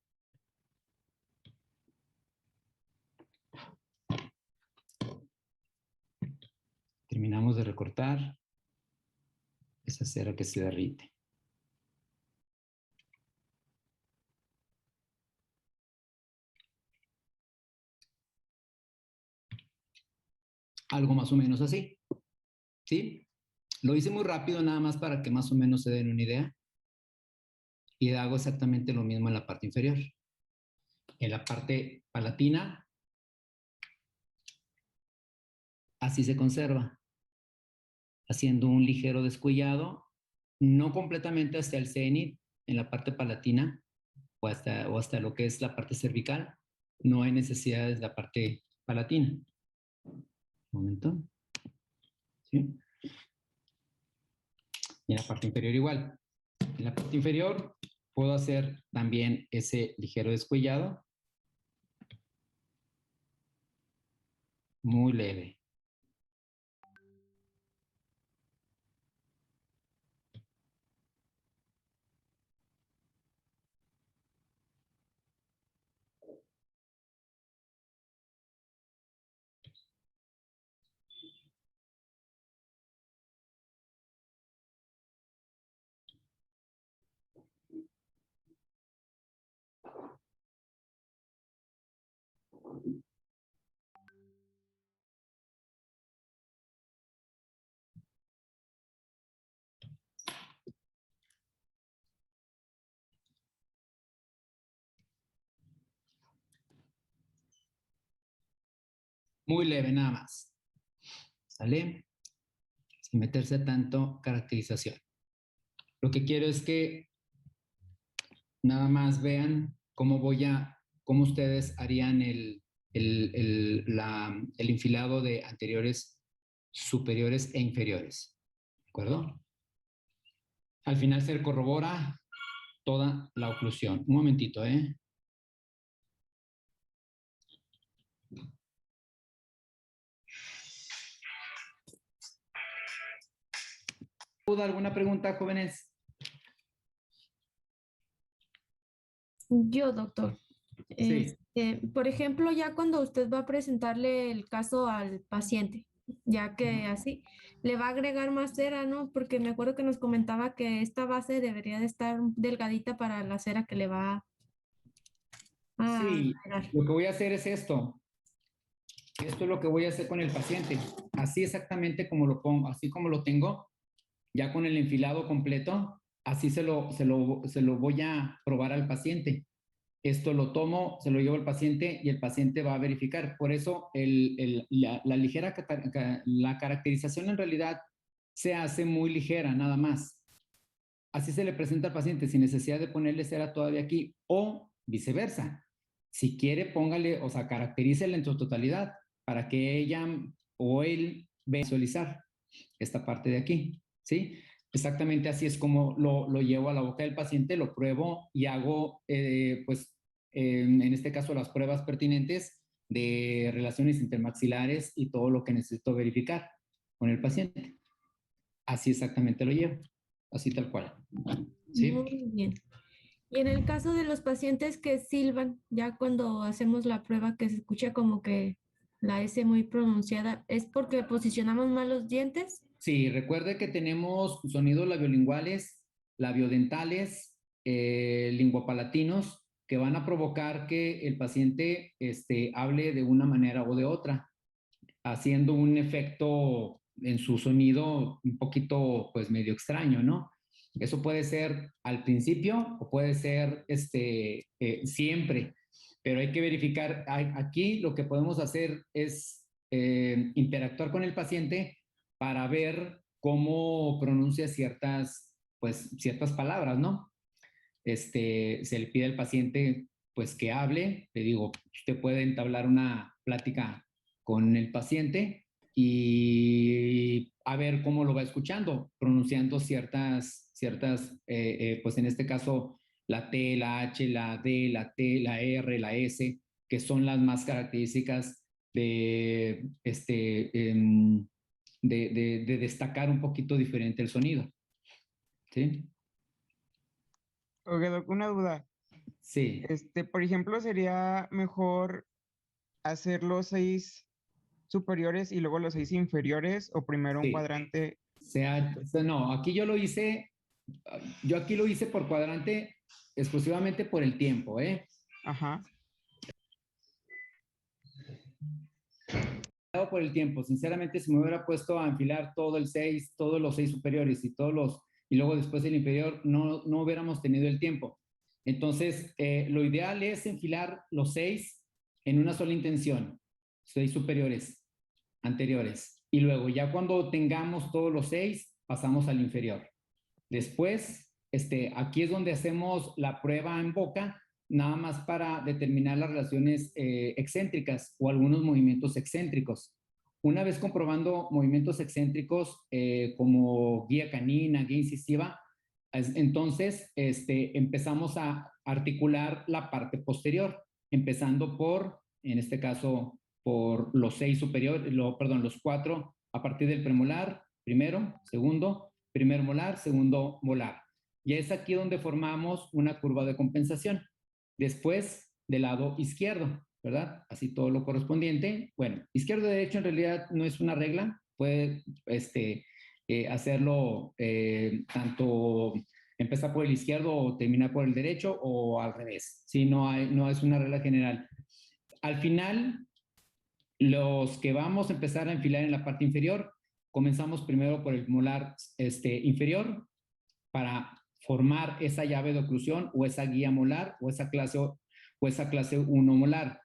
Terminamos de recortar esa cera que se derrite. algo más o menos así, ¿sí? Lo hice muy rápido nada más para que más o menos se den una idea. Y hago exactamente lo mismo en la parte inferior. En la parte palatina, así se conserva, haciendo un ligero descuellado, no completamente hacia el cenit, en la parte palatina, o hasta lo que es la parte cervical. No hay necesidad de la parte palatina. Un momento. ¿Sí? Y en la parte inferior igual. En la parte inferior puedo hacer también ese ligero descuellado. Muy leve. Muy leve nada más. ¿Sale? Sin meterse a tanto caracterización. Lo que quiero es que nada más vean cómo ustedes harían el enfilado de anteriores, superiores e inferiores. ¿De acuerdo? Al final se corrobora toda la oclusión. Un momentito, ¿eh? ¿Alguna pregunta, jóvenes? Yo, doctor. Sí. Por ejemplo, ya cuando usted va a presentarle el caso al paciente, ya que así, le va a agregar más cera, ¿no? Porque me acuerdo que nos comentaba que esta base debería de estar delgadita para la cera que le va a Sí, agregar. lo que voy a hacer es esto. Esto es lo que voy a hacer con el paciente. Así exactamente como lo pongo, así como lo tengo, ya con el enfilado completo, así se lo voy a probar al paciente. Esto lo tomo, se lo llevo al paciente y el paciente va a verificar. Por eso la ligera, la caracterización en realidad se hace muy ligera, nada más. Así se le presenta al paciente sin necesidad de ponerle cera todavía aquí o viceversa. Si quiere, póngale, o sea, caracterícela en su totalidad para que ella o él vea visualizar esta parte de aquí, ¿sí? Exactamente así es como lo llevo a la boca del paciente, lo pruebo y hago, pues, en este caso, las pruebas pertinentes de relaciones intermaxilares y todo lo que necesito verificar con el paciente. Así exactamente lo llevo, así tal cual. ¿Sí? Muy bien. Y en el caso de los pacientes que silban, ya cuando hacemos la prueba que se escucha como que la S muy pronunciada, ¿es porque posicionamos mal los dientes? Sí, recuerde que tenemos sonidos labiolinguales, labiodentales, linguapalatinos, que van a provocar que el paciente hable de una manera o de otra, haciendo un efecto en su sonido un poquito, pues, medio extraño, ¿no? Eso puede ser al principio o puede ser siempre, pero hay que verificar. Aquí lo que podemos hacer es interactuar con el paciente para ver cómo pronuncia ciertas palabras, ¿no? Se le pide al paciente, pues, que hable. Le digo, usted puede entablar una plática con el paciente y a ver cómo lo va escuchando, pronunciando pues en este caso, la T, la H, la D, la T, la R, la S, que son las más características de destacar un poquito diferente el sonido. ¿Sí? Ok, Doc, una duda. Sí. Por ejemplo, sería mejor hacer los 6 superiores y luego los 6 inferiores, o primero un Sí. cuadrante. No, aquí yo aquí lo hice por cuadrante exclusivamente por el tiempo, ¿eh? Ajá. limitado por el tiempo. Sinceramente, si me hubiera puesto a enfilar todo el 6, todos los 6 superiores y luego después el inferior, no hubiéramos tenido el tiempo. Entonces, lo ideal es enfilar los 6 en una sola intención, 6 superiores anteriores. Y luego, ya cuando tengamos todos los 6, pasamos al inferior. Después, aquí es donde hacemos la prueba en boca, nada más para determinar las relaciones excéntricas o algunos movimientos excéntricos. Una vez comprobando movimientos excéntricos como guía canina, guía incisiva, entonces empezamos a articular la parte posterior, empezando por, en este caso, por los 6 superiores, los 4 a partir del premolar, primero, segundo, primer molar, segundo molar. Y es aquí donde formamos una curva de compensación. Después, del lado izquierdo, ¿verdad? Así todo lo correspondiente. Bueno, izquierdo-derecho en realidad no es una regla. Puede hacerlo tanto empezar por el izquierdo o terminar por el derecho o al revés. Sí, no es una regla general. Al final, los que vamos a empezar a enfilar en la parte inferior, comenzamos primero por el molar inferior para formar esa llave de oclusión o esa guía molar o esa clase 1 molar.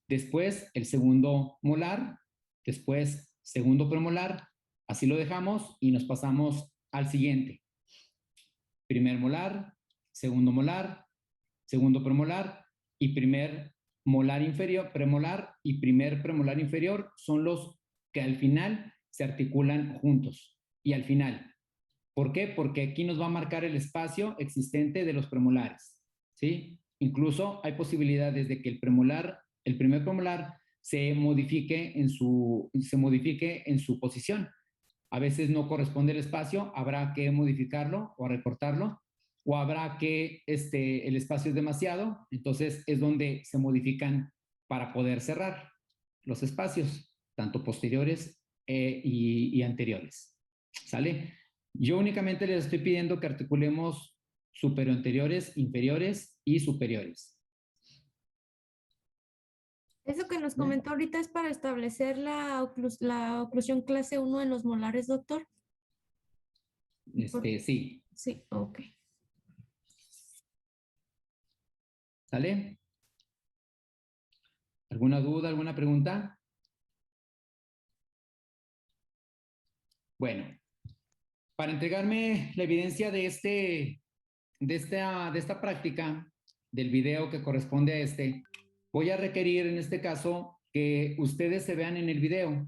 Después el segundo molar, después segundo premolar, así lo dejamos y nos pasamos al siguiente. Primer molar, segundo premolar y primer molar inferior, premolar y primer premolar inferior son los que al final se articulan juntos. Y al final, ¿por qué? Porque aquí nos va a marcar el espacio existente de los premolares, ¿sí? Incluso hay posibilidades de que el primer premolar se modifique en su posición. A veces no corresponde el espacio, habrá que modificarlo o recortarlo, o habrá que el espacio es demasiado, entonces es donde se modifican para poder cerrar los espacios, tanto posteriores y anteriores. ¿Sale? Yo únicamente les estoy pidiendo que articulemos superanteriores, inferiores y superiores. Eso que nos comentó ahorita es para establecer la oclusión clase 1 en los molares, doctor. Sí. Sí, ok. ¿Sale? ¿Alguna duda, alguna pregunta? Bueno, para entregarme la evidencia de esta práctica, del video que corresponde a voy a requerir en este caso que ustedes se vean en el video,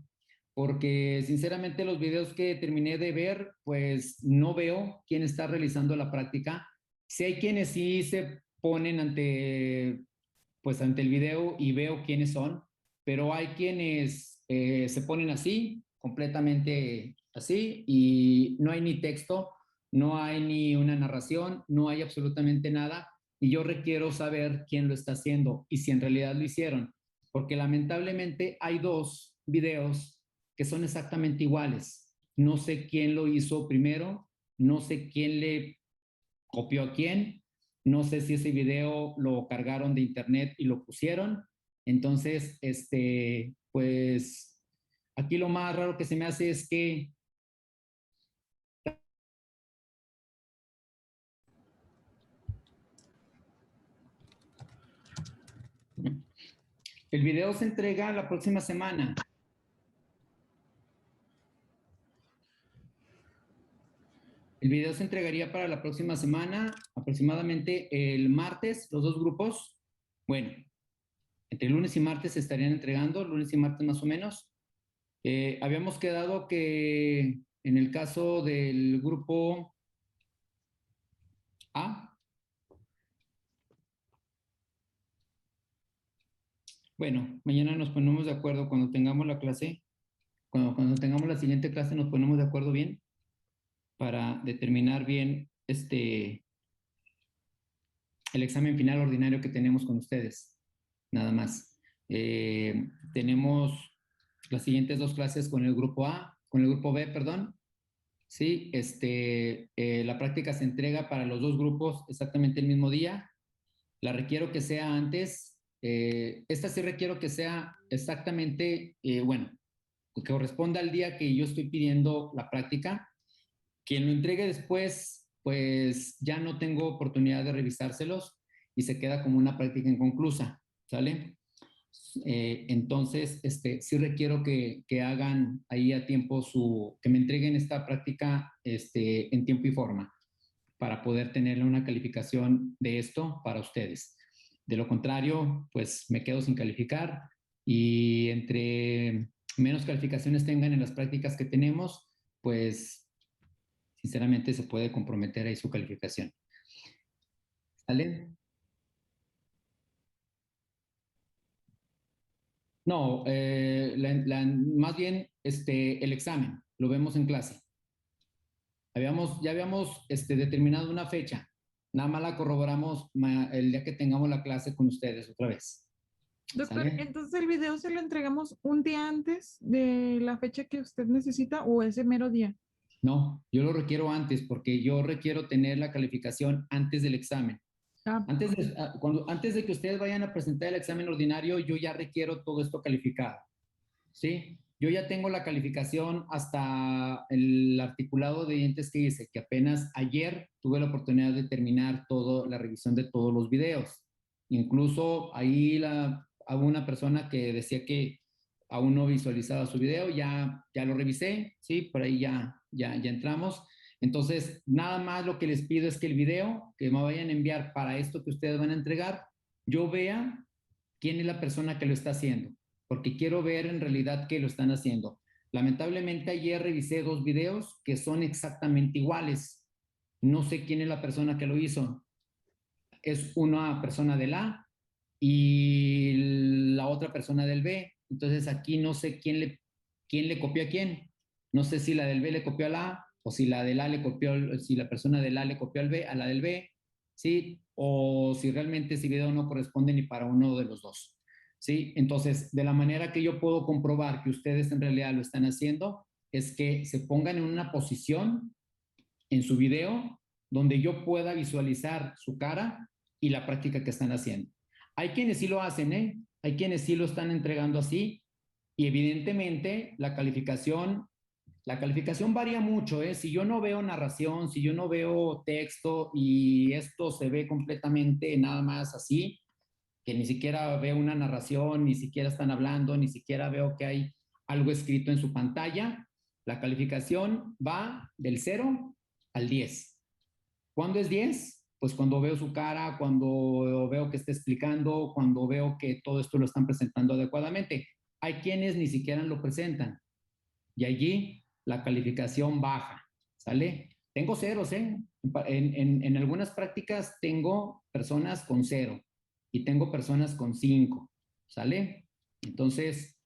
porque sinceramente los videos que terminé de ver, pues no veo quién está realizando la práctica. Sí hay quienes sí se ponen ante el video y veo quiénes son, pero hay quienes se ponen así, completamente así, y no hay ni texto, no hay ni una narración, no hay absolutamente nada, y yo requiero saber quién lo está haciendo y si en realidad lo hicieron, porque lamentablemente hay 2 videos que son exactamente iguales. No sé quién lo hizo primero, no sé quién le copió a quién, no sé si ese video lo cargaron de internet y lo pusieron. Entonces, pues aquí lo más raro que se me hace es que el video se entrega la próxima semana. El video se entregaría para la próxima semana, aproximadamente el martes, los 2 grupos. Bueno, entre lunes y martes se estarían entregando, lunes y martes más o menos. Habíamos quedado que en el caso del grupo A, bueno, mañana nos ponemos de acuerdo cuando tengamos la clase, cuando tengamos la siguiente clase nos ponemos de acuerdo bien para determinar bien el examen final ordinario que tenemos con ustedes, nada más. Tenemos las siguientes 2 clases con el grupo B, perdón. Sí, la práctica se entrega para los 2 grupos exactamente el mismo día. La requiero que sea antes. Esta sí requiero que sea exactamente, bueno, que corresponda al día que yo estoy pidiendo la práctica. Quien lo entregue después, pues ya no tengo oportunidad de revisárselos y se queda como una práctica inconclusa, ¿sale? Entonces, sí requiero que hagan ahí a tiempo que me entreguen esta práctica en tiempo y forma para poder tener una calificación de esto para ustedes. De lo contrario, pues me quedo sin calificar y entre menos calificaciones tengan en las prácticas que tenemos, pues sinceramente se puede comprometer ahí su calificación. ¿Sale? No, más bien el examen, lo vemos en clase. Ya habíamos determinado una fecha, nada más la corroboramos el día que tengamos la clase con ustedes otra vez. Doctor, ¿Sale? entonces el video se lo entregamos un día antes de la fecha que usted necesita o ese mero día. No, yo lo requiero antes porque yo requiero tener la calificación antes del examen. Antes de que ustedes vayan a presentar el examen ordinario, yo ya requiero todo esto calificado. ¿Sí? Yo ya tengo la calificación hasta el articulado de dientes que hice, que apenas ayer tuve la oportunidad de terminar la revisión de todos los videos. Incluso ahí hubo una persona que decía que aún no visualizaba su video, ya lo revisé, ¿sí? Por ahí ya entramos. Entonces, nada más lo que les pido es que el video que me vayan a enviar para esto que ustedes van a entregar, yo vea quién es la persona que lo está haciendo, porque quiero ver en realidad qué lo están haciendo. Lamentablemente ayer revisé 2 videos que son exactamente iguales. No sé quién es la persona que lo hizo. Es una persona del A y la otra persona del B. Entonces aquí no sé quién le copió a quién. No sé si la del B le copió a la A o si la del A le copió, si la persona del A le copió al B, a la del B, ¿sí? O si realmente ese video no corresponde ni para uno de los dos. ¿Sí? Entonces, de la manera que yo puedo comprobar que ustedes en realidad lo están haciendo es que se pongan en una posición en su video donde yo pueda visualizar su cara y la práctica que están haciendo. Hay quienes sí lo hacen, ¿eh? Hay quienes sí lo están entregando así y evidentemente la calificación varía mucho, ¿eh? Si yo no veo narración, si yo no veo texto y esto se ve completamente nada más así, que ni siquiera veo una narración, ni siquiera están hablando, ni siquiera veo que hay algo escrito en su pantalla, la calificación va del 0 al 10. ¿Cuándo es 10? Pues cuando veo su cara, cuando veo que está explicando, cuando veo que todo esto lo están presentando adecuadamente. Hay quienes ni siquiera lo presentan y allí la calificación baja, ¿sale? Tengo ceros, ¿eh? En algunas prácticas tengo personas con 0 y tengo personas con 5, ¿sale? Entonces,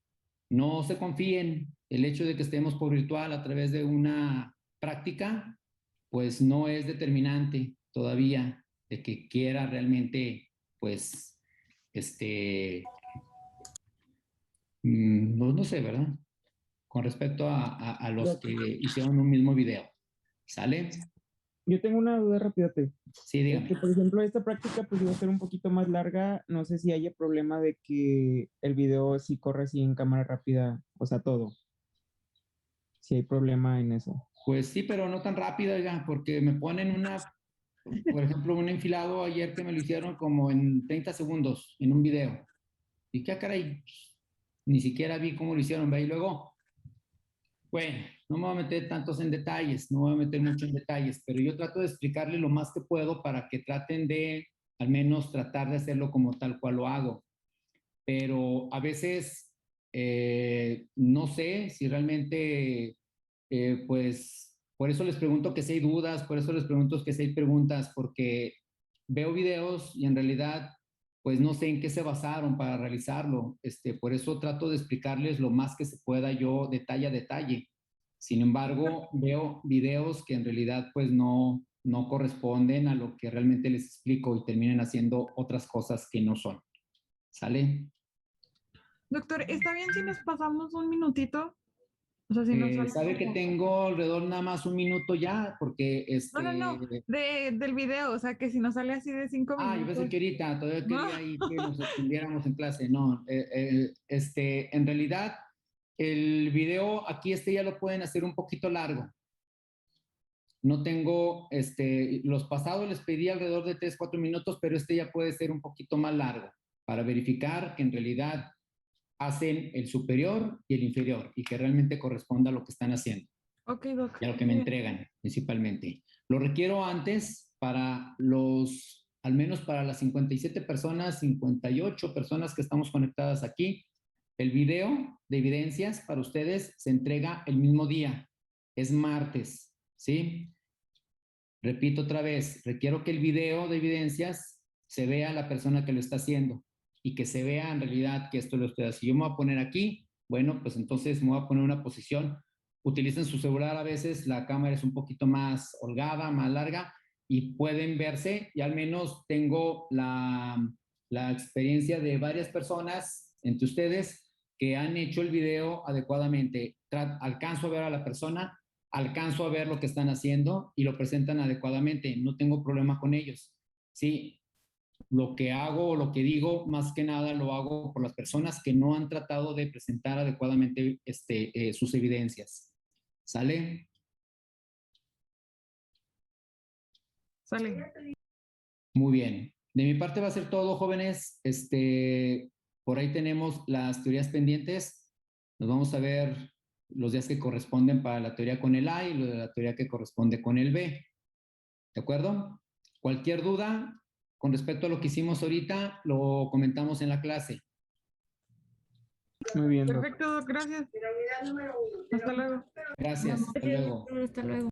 no se confíen. El hecho de que estemos por virtual a través de una práctica, pues no es determinante todavía de que quiera realmente, pues, no sé, ¿verdad? Con respecto a los que hicieron un mismo video. ¿Sale? Yo tengo una duda rápida. Sí, dígame. Por ejemplo, esta práctica pues iba a ser un poquito más larga. No sé si haya problema de que el video sí corre así en cámara rápida, o sea, todo. Si hay problema en eso. Pues sí, pero no tan rápido, oiga, porque me ponen por ejemplo, un enfilado ayer que me lo hicieron como en 30 segundos en un video. Y qué caray, ni siquiera vi cómo lo hicieron, ve, y luego, bueno, no me voy a meter tantos en detalles, no voy a meter mucho en detalles, pero yo trato de explicarle lo más que puedo para que traten de, al menos tratar de hacerlo como tal cual lo hago. Pero a veces, no sé si realmente, pues, por eso les pregunto que si hay dudas, por eso les pregunto que si hay preguntas, porque veo videos y en realidad, pues no sé en qué se basaron para realizarlo. Por eso trato de explicarles lo más que se pueda yo detalle a detalle. Sin embargo, veo videos que en realidad pues no corresponden a lo que realmente les explico y terminan haciendo otras cosas que no son. ¿Sale? Doctor, ¿está bien si nos pasamos un minutito? O sea, si nos sale sabe que tengo alrededor nada más un minuto ya, porque No, del video, o sea, que si nos sale así de 5 yo minutos. pensé que ahorita todavía No. quería ahí que nos extendiéramos en clase. No, en realidad El video aquí ya lo pueden hacer un poquito largo. No tengo, los pasados les pedí alrededor de 3-4 minutos, pero ya puede ser un poquito más largo para verificar que en realidad hacen el superior y el inferior y que realmente corresponda a lo que están haciendo. Ok, Doc. Y a lo que me entregan principalmente. Lo requiero antes para al menos para las 57 personas, 58 personas que estamos conectadas aquí. El video de evidencias para ustedes se entrega el mismo día. Es martes, ¿sí? Repito otra vez, requiero que el video de evidencias se vea a la persona que lo está haciendo y que se vea en realidad que esto lo estoy haciendo. Si yo me voy a poner aquí, bueno, pues entonces me voy a poner una posición. Utilicen su celular, a veces la cámara es un poquito más holgada, más larga y pueden verse, y al menos tengo la experiencia de varias personas entre ustedes que han hecho el video adecuadamente. Alcanzo a ver a la persona, alcanzo a ver lo que están haciendo y lo presentan adecuadamente. No tengo problema con ellos. Sí, lo que hago o lo que digo, más que nada lo hago por las personas que no han tratado de presentar adecuadamente sus evidencias. ¿Sale? Sale. Muy bien. De mi parte va a ser todo, jóvenes. Por ahí tenemos las teorías pendientes. Nos vamos a ver los días que corresponden para la teoría con el A y la teoría que corresponde con el B. ¿De acuerdo? Cualquier duda con respecto a lo que hicimos ahorita, lo comentamos en la clase. Muy bien, Doc. Perfecto, Doc. Gracias. Hasta luego. Gracias. Hasta luego. Hasta luego.